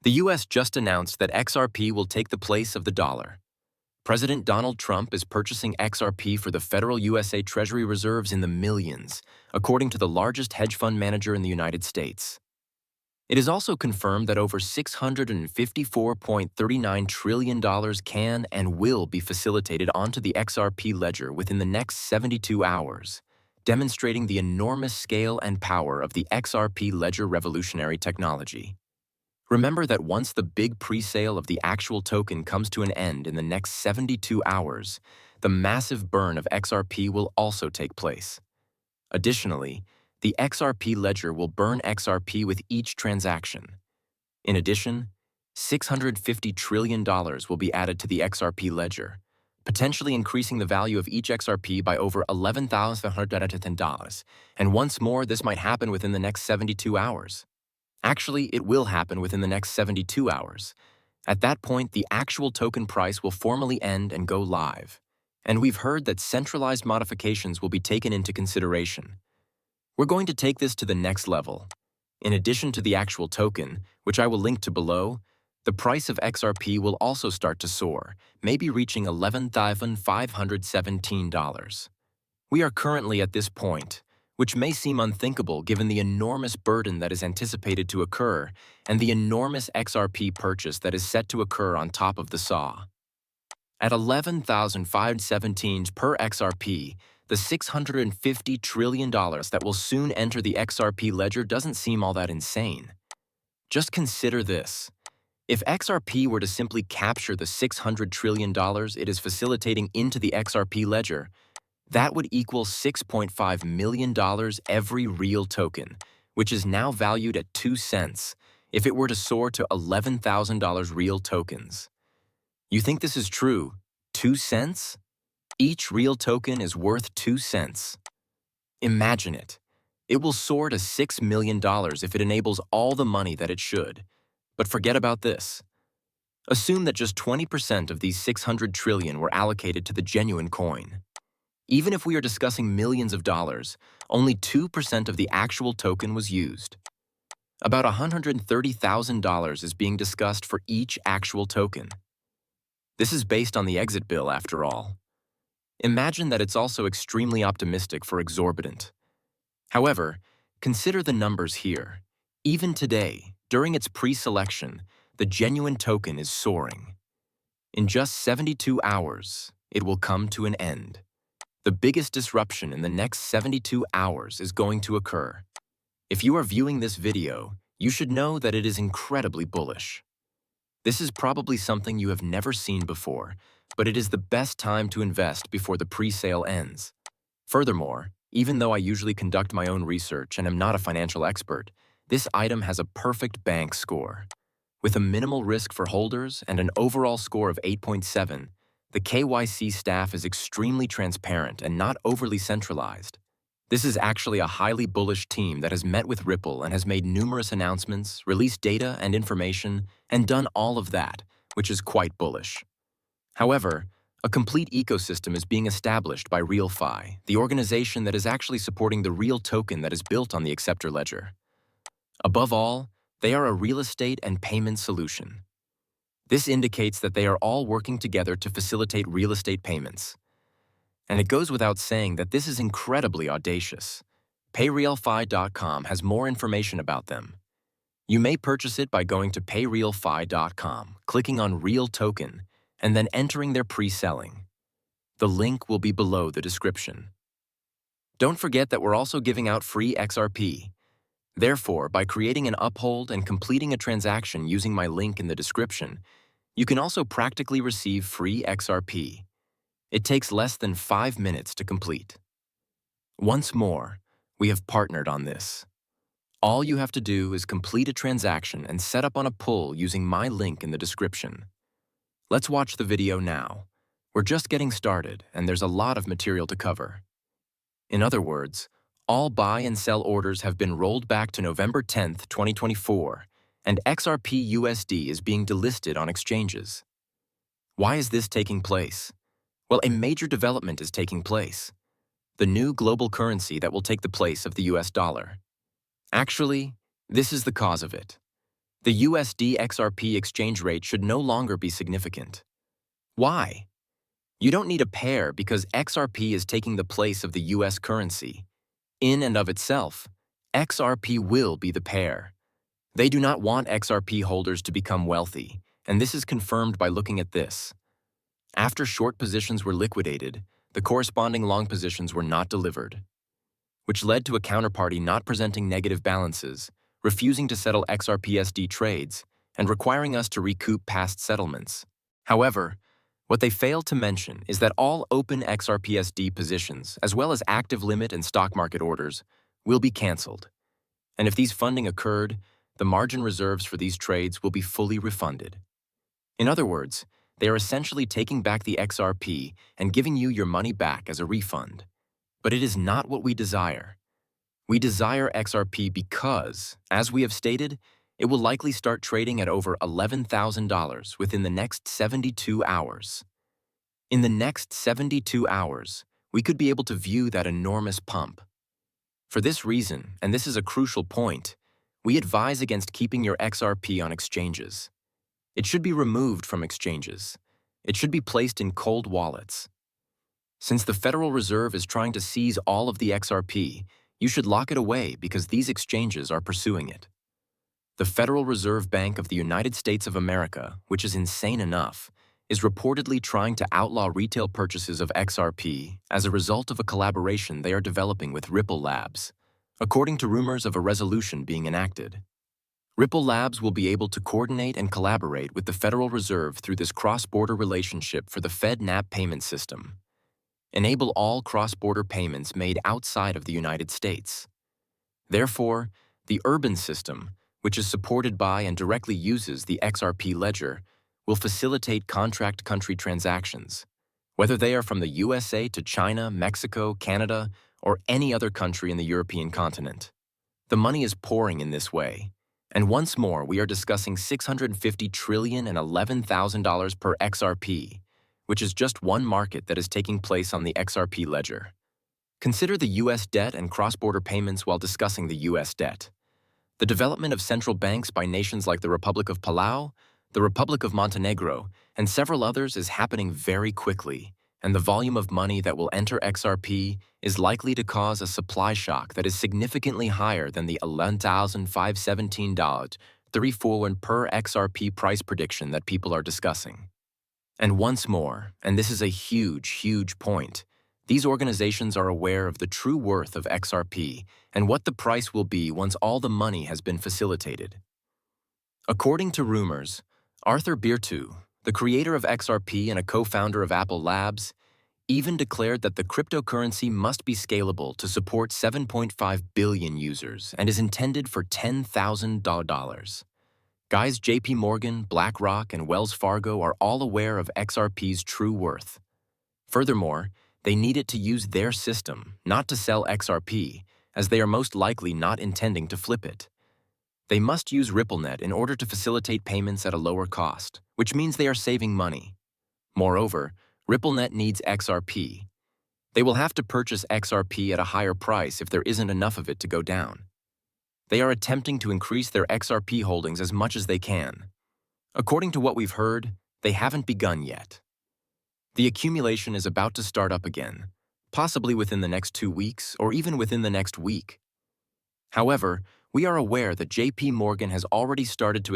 The U.S. just announced that XRP will take the place of the dollar. President Donald Trump is purchasing XRP for the federal USA Treasury reserves in the millions, according to the largest hedge fund manager in the United States. It is also confirmed that over $654.39 trillion can and will be facilitated onto the XRP ledger within the next 72 hours, demonstrating the enormous scale and power of the XRP ledger revolutionary technology. Remember that once the big pre-sale of the actual token comes to an end in the next 72 hours, the massive burn of XRP will also take place. Additionally, the XRP ledger will burn XRP with each transaction. In addition, $650 trillion will be added to the XRP ledger, potentially increasing the value of each XRP by over $11,510. And once more, this might happen within the next 72 hours. Actually, it will happen within the next 72 hours. At that point, the actual token price will formally end and go live. And we've heard that centralized modifications will be taken into consideration. We're going to take this to the next level. In addition to the actual token, which I will link to below, the price of XRP will also start to soar, maybe reaching $11,517. We are currently at this point, which may seem unthinkable given the enormous burden that is anticipated to occur and the enormous XRP purchase that is set to occur on top of the SAW. At $11,517 per XRP, the $650 trillion that will soon enter the XRP ledger doesn't seem all that insane. Just consider this. If XRP were to simply capture the $600 trillion it is facilitating into the XRP ledger, that would equal $6.5 million every real token, which is now valued at 2 cents, if it were to soar to $11,000 real tokens. You think this is true? 2 cents? Each real token is worth 2 cents. Imagine it. It will soar to $6 million if it enables all the money that it should. But forget about this. Assume that just 20% of these 600 trillion were allocated to the genuine coin. Even if we are discussing millions of dollars, only 2% of the actual token was used. About $130,000 is being discussed for each actual token. This is based on the exit bill, after all. Imagine that it's also extremely optimistic for exorbitant. However, consider the numbers here. Even today, during its pre-selection, the genuine token is soaring. In just 72 hours, it will come to an end. The biggest disruption in the next 72 hours is going to occur. If you are viewing this video, you should know that it is incredibly bullish. This is probably something you have never seen before, but it is the best time to invest before the pre-sale ends. Furthermore, even though I usually conduct my own research and am not a financial expert, this item has a perfect bank score. With a minimal risk for holders and an overall score of 8.7, the KYC staff is extremely transparent and not overly centralized. This is actually a highly bullish team that has met with Ripple and has made numerous announcements, released data and information, and done all of that, which is quite bullish. However, a complete ecosystem is being established by RealFi, the organization that is actually supporting the real token that is built on the acceptor ledger. Above all, they are a real estate and payment solution. This indicates that they are all working together to facilitate real estate payments. And it goes without saying that this is incredibly audacious. PayRealFi.com has more information about them. You may purchase it by going to PayRealFi.com, clicking on Real Token, and then entering their pre-selling. The link will be below the description. Don't forget that we're also giving out free XRP. Therefore, by creating an uphold and completing a transaction using my link in the description, you can also practically receive free XRP. It takes less than 5 minutes to complete. Once more, we have partnered on this. All you have to do is complete a transaction and set up on a pull using my link in the description. Let's watch the video now. We're just getting started, and there's a lot of material to cover. In other words, all buy and sell orders have been rolled back to November 10th, 2024, and XRP USD is being delisted on exchanges. Why is this taking place? Well, a major development is taking place. The new global currency that will take the place of the US dollar. Actually, this is the cause of it. The USD XRP exchange rate should no longer be significant. Why? You don't need a pair because XRP is taking the place of the US currency. In and of itself, XRP will be the pair. They do not want XRP holders to become wealthy, and this is confirmed by looking at this. After short positions were liquidated, the corresponding long positions were not delivered, which led to a counterparty not presenting negative balances, refusing to settle XRPSD trades, and requiring us to recoup past settlements. However, what they failed to mention is that all open XRPSD positions, as well as active limit and stock market orders, will be canceled. And if these funding occurred, the margin reserves for these trades will be fully refunded. In other words, they are essentially taking back the XRP and giving you your money back as a refund. But it is not what we desire. We desire XRP because, as we have stated, it will likely start trading at over $11,000 within the next 72 hours. In the next 72 hours, we could be able to view that enormous pump. For this reason, and this is a crucial point, we advise against keeping your XRP on exchanges. It should be removed from exchanges. It should be placed in cold wallets. Since the Federal Reserve is trying to seize all of the XRP, you should lock it away because these exchanges are pursuing it. The Federal Reserve Bank of the United States of America, which is insane enough, is reportedly trying to outlaw retail purchases of XRP as a result of a collaboration they are developing with Ripple Labs, according to rumors of a resolution being enacted. Ripple Labs will be able to coordinate and collaborate with the Federal Reserve through this cross-border relationship for the FedNAP payment system. Enable all cross-border payments made outside of the United States. Therefore, the Urban system, which is supported by and directly uses the XRP ledger, will facilitate contract country transactions, whether they are from the USA to China, Mexico, Canada, or any other country in the European continent. The money is pouring in this way. And once more, we are discussing $650 trillion and $11,000 per XRP, which is just one market that is taking place on the XRP ledger. Consider the US debt and cross-border payments while discussing the US debt. The development of central banks by nations like the Republic of Palau, the Republic of Montenegro, and several others is happening very quickly, and the volume of money that will enter XRP is likely to cause a supply shock that is significantly higher than the $11,517.34 per XRP price prediction that people are discussing. And once more, and this is a huge point, these organizations are aware of the true worth of XRP and what the price will be once all the money has been facilitated. According to rumors, Arthur Birtu, the creator of XRP and a co-founder of Apple Labs, even declared that the cryptocurrency must be scalable to support 7.5 billion users and is intended for $10,000. Guys, JP Morgan, BlackRock, and Wells Fargo are all aware of XRP's true worth. Furthermore, they need it to use their system, not to sell XRP, as they are most likely not intending to flip it. They must use RippleNet in order to facilitate payments at a lower cost, which means they are saving money. Moreover, RippleNet needs XRP. They will have to purchase XRP at a higher price if there isn't enough of it to go down. They are attempting to increase their XRP holdings as much as they can. According to what we've heard, they haven't begun yet. The accumulation is about to start up again, possibly within the next 2 weeks or even within the next week. However, we are aware that JP Morgan has already started to